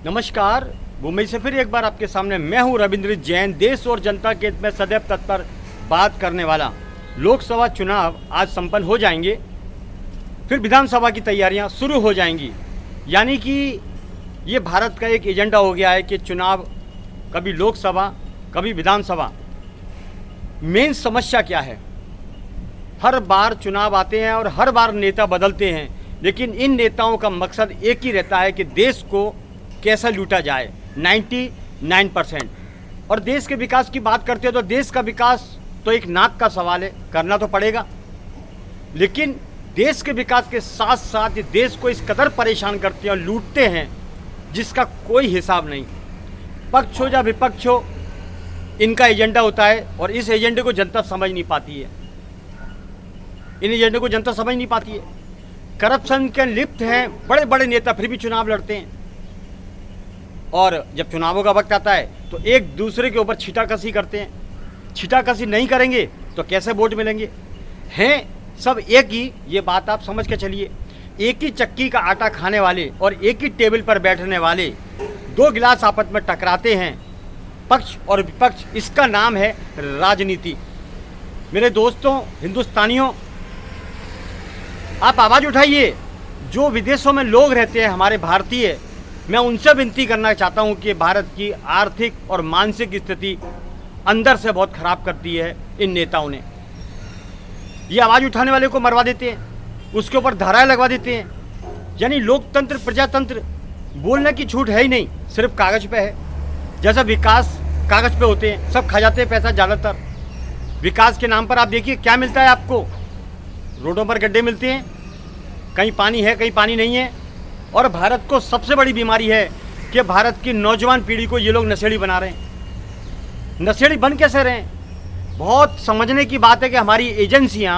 नमस्कार। मुंबई से फिर एक बार आपके सामने मैं हूं रविंद्र जैन, देश और जनता के हित में सदैव तत्पर बात करने वाला। लोकसभा चुनाव आज संपन्न हो जाएंगे, फिर विधानसभा की तैयारियां शुरू हो जाएंगी। यानी कि ये भारत का एक एजेंडा हो गया है कि चुनाव, कभी लोकसभा कभी विधानसभा। मेन समस्या क्या है? हर बार चुनाव आते हैं और हर बार नेता बदलते हैं, लेकिन इन नेताओं का मकसद एक ही रहता है कि देश को कैसा लूटा जाए। 99%। और देश के विकास की बात करते हो तो देश का विकास तो एक नाक का सवाल है, करना तो पड़ेगा। लेकिन देश के विकास के साथ साथ ये देश को इस कदर परेशान करते हैं और लूटते हैं जिसका कोई हिसाब नहीं। पक्ष हो या विपक्ष हो, इनका एजेंडा होता है और इस एजेंडे को जनता समझ नहीं पाती है। इन एजेंडे को जनता समझ नहीं पाती है। करप्शन के लिप्त हैं बड़े बड़े नेता, फिर भी चुनाव लड़ते हैं। और जब चुनावों का वक्त आता है तो एक दूसरे के ऊपर छीटाकशी करते हैं। छीटाकशी नहीं करेंगे तो कैसे वोट मिलेंगे? हैं सब एक ही, ये बात आप समझ के चलिए। एक ही चक्की का आटा खाने वाले और एक ही टेबल पर बैठने वाले दो गिलास आपस में टकराते हैं, पक्ष और विपक्ष। इसका नाम है राजनीति। मेरे दोस्तों, हिंदुस्तानियों, आप आवाज़ उठाइए। जो विदेशों में लोग रहते हैं, हमारे भारतीय, मैं उनसे विनती करना चाहता हूं कि भारत की आर्थिक और मानसिक स्थिति अंदर से बहुत ख़राब करती है इन नेताओं ने। ये आवाज़ उठाने वाले को मरवा देते हैं, उसके ऊपर धाराएं लगवा देते हैं। यानी लोकतंत्र, प्रजातंत्र बोलने की छूट है ही नहीं, सिर्फ कागज़ पे है। जैसा विकास कागज़ पे होते हैं, सब खा जाते हैं पैसा ज़्यादातर। विकास के नाम पर आप देखिए क्या मिलता है आपको। रोडों पर गड्ढे मिलते हैं, कहीं पानी है कहीं पानी नहीं है। और भारत को सबसे बड़ी बीमारी है कि भारत की नौजवान पीढ़ी को ये लोग नशेड़ी बना रहे हैं। नशेड़ी बन कैसे रहे हैं? बहुत समझने की बात है कि हमारी एजेंसियां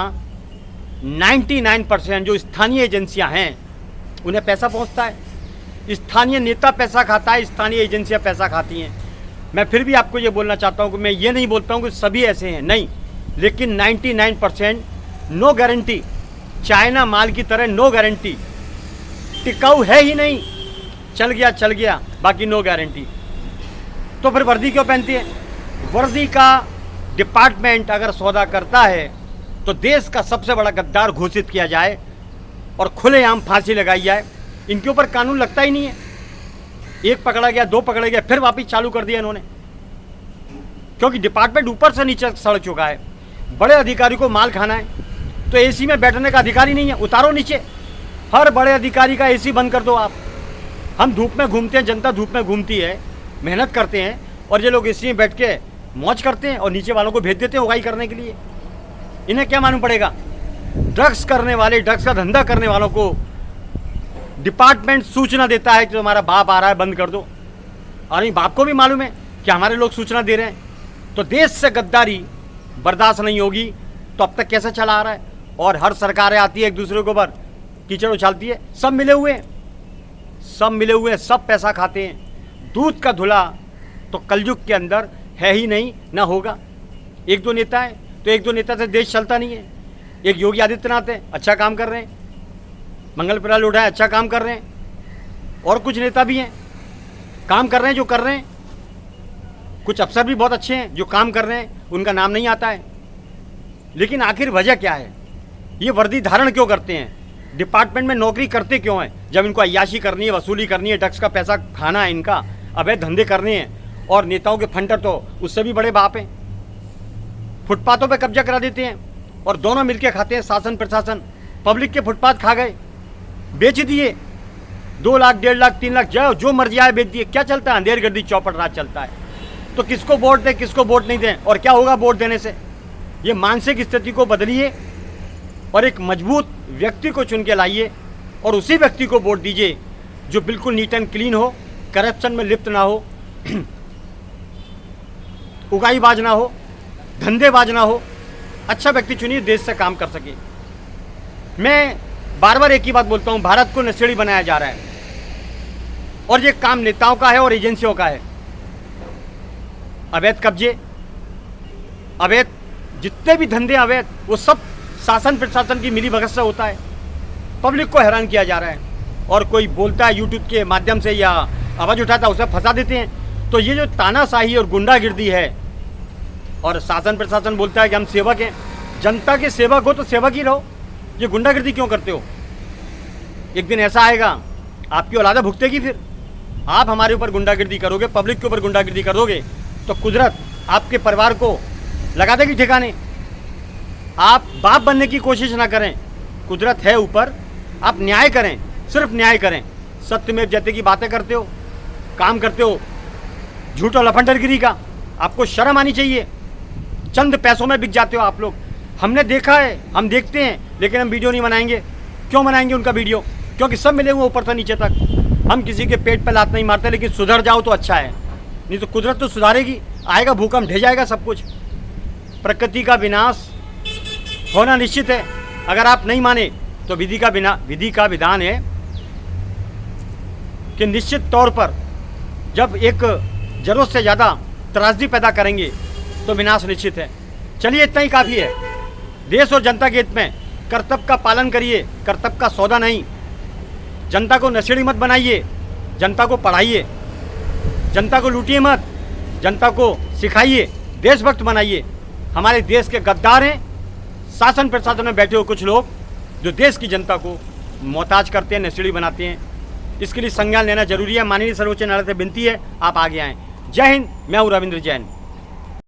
99% जो स्थानीय एजेंसियां हैं उन्हें पैसा पहुंचता है। स्थानीय नेता पैसा खाता है, स्थानीय एजेंसियां पैसा खाती हैं। मैं फिर भी आपको ये बोलना चाहता हूँ कि मैं ये नहीं बोलता हूँ कि सभी ऐसे हैं, नहीं, लेकिन 99% नो गारंटी। चाइना माल की तरह नो गारंटी, टिकाऊ है ही नहीं। चल गया, बाकी नो गारंटी। तो फिर वर्दी क्यों पहनती है? वर्दी का डिपार्टमेंट अगर सौदा करता है तो देश का सबसे बड़ा गद्दार घोषित किया जाए और खुलेआम फांसी लगाई जाए। इनके ऊपर कानून लगता ही नहीं है। एक पकड़ा गया, दो पकड़े गए, फिर वापिस चालू कर दिया इन्होंने, क्योंकि डिपार्टमेंट ऊपर से नीचे सड़ चुका है। बड़े अधिकारी को माल खाना है तो एसी में बैठने का अधिकारी नहीं है, उतारो नीचे। हर बड़े अधिकारी का एसी बंद कर दो आप। हम धूप में घूमते हैं, जनता धूप में घूमती है, मेहनत करते हैं, और ये लोग एसी में बैठ के मौज करते हैं और नीचे वालों को भेज देते हैं उगाई करने के लिए। इन्हें क्या मालूम पड़ेगा? ड्रग्स करने वाले, ड्रग्स का धंधा करने वालों को डिपार्टमेंट सूचना देता है कि तुम्हारा बाप आ रहा है, बंद कर दो। और इन बाप को भी मालूम है कि हमारे लोग सूचना दे रहे हैं। तो देश से गद्दारी बर्दाश्त नहीं होगी। तो अब तक कैसे चला आ रहा है? और हर सरकारें आती है, एक दूसरे के ऊपर कीचड़ उछालती है। सब मिले हुए हैं, सब पैसा खाते हैं। दूध का धुला तो कलयुग के अंदर है ही नहीं, ना होगा। एक दो नेता है तो एक दो नेता से देश चलता नहीं है। एक योगी आदित्यनाथ है, अच्छा काम कर रहे हैं। मंगल प्रसाद लोढ़ा है, अच्छा काम कर रहे हैं। और कुछ नेता भी हैं, काम कर रहे हैं जो कर रहे हैं। कुछ अफसर भी बहुत अच्छे हैं जो काम कर रहे हैं, उनका नाम नहीं आता है। लेकिन आखिर वजह क्या है? ये वर्दी धारण क्यों करते हैं? डिपार्टमेंट में नौकरी करते क्यों हैं? जब इनको अय्याशी करनी है, वसूली करनी है, टैक्स का पैसा खाना है, इनका अवैध धंधे करने हैं। और नेताओं के फंडर तो उससे भी बड़े बाप हैं। फुटपाथों पे कब्जा करा देते हैं और दोनों मिलके खाते हैं, शासन प्रशासन। पब्लिक के फुटपाथ खा गए, बेच दिए। 2 लाख, 1.5 लाख, 3 लाख, जो मर्जी आए बेच दिए। क्या चलता है? अंधेर गर्दी चौपट राज चलता है। तो किसको वोट दें, किसको वोट नहीं दें? और क्या होगा वोट देने से? ये मानसिक स्थिति को बदलिए और एक मजबूत व्यक्ति को चुन के लाइए और उसी व्यक्ति को वोट दीजिए जो बिल्कुल नीट एंड क्लीन हो, करप्शन में लिप्त ना हो, उगाईबाज ना हो, धंधेबाज ना हो। अच्छा व्यक्ति चुनिए, देश से काम कर सके। मैं बार बार एक ही बात बोलता हूँ, भारत को नशेड़ी बनाया जा रहा है और ये काम नेताओं का है और एजेंसियों का है। अवैध कब्जे, अवैध जितने भी धंधे अवैध, वो सब शासन प्रशासन की मिलीभगत से होता है। पब्लिक को हैरान किया जा रहा है। और कोई बोलता है यूट्यूब के माध्यम से या आवाज़ उठाता है उसे फंसा देते हैं। तो ये जो तानाशाही और गुंडागिर्दी है, और शासन प्रशासन बोलता है कि हम सेवक हैं, जनता के सेवक हो तो सेवक ही रहो, ये गुंडागिर्दी क्यों करते हो? एक दिन ऐसा आएगा आपकी औलादा भुगतेगी। फिर आप हमारे ऊपर गुंडागिर्दी करोगे, पब्लिक के ऊपर गुंडागिर्दी करोगे, तो कुदरत आपके परिवार को लगा देगी ठिकाने। आप बाप बनने की कोशिश ना करें, कुदरत है ऊपर, आप न्याय करें, सिर्फ न्याय करें। सत्यमेव जयते की बातें करते हो, काम करते हो झूठ और लफंडरगिरी का, आपको शर्म आनी चाहिए। चंद पैसों में बिक जाते हो आप लोग, हमने देखा है, हम देखते हैं, लेकिन हम वीडियो नहीं बनाएंगे। क्यों बनाएंगे उनका वीडियो? क्योंकि सब मिले हुए ऊपर से नीचे तक। हम किसी के पेट पर लात नहीं मारते, लेकिन सुधर जाओ तो अच्छा है, नहीं तो कुदरत तो सुधारेगी। आएगा भूकंप, ढह जाएगा सब कुछ। प्रकृति का विनाश होना निश्चित है। अगर आप नहीं माने तो विधि का विधान है कि निश्चित तौर पर जब एक जरूरत से ज़्यादा त्रासदी पैदा करेंगे तो विनाश निश्चित है। चलिए, इतना ही काफ़ी है। देश और जनता के हित में कर्तव्य का पालन करिए, कर्तव्य का सौदा नहीं। जनता को नशेड़ी मत बनाइए, जनता को पढ़ाइए, जनता को लूटिए मत, जनता को सिखाइए, देशभक्त बनाइए। हमारे देश के गद्दार हैं शासन प्रशासन में बैठे हुए कुछ लोग, जो देश की जनता को मोहताज करते हैं, नशेड़ी बनाते हैं। इसके लिए संज्ञान लेना जरूरी है। माननीय सर्वोच्च न्यायालय से विनती है, आप आगे आएँ। जय हिंद। मैं हूँ रविंद्र जैन।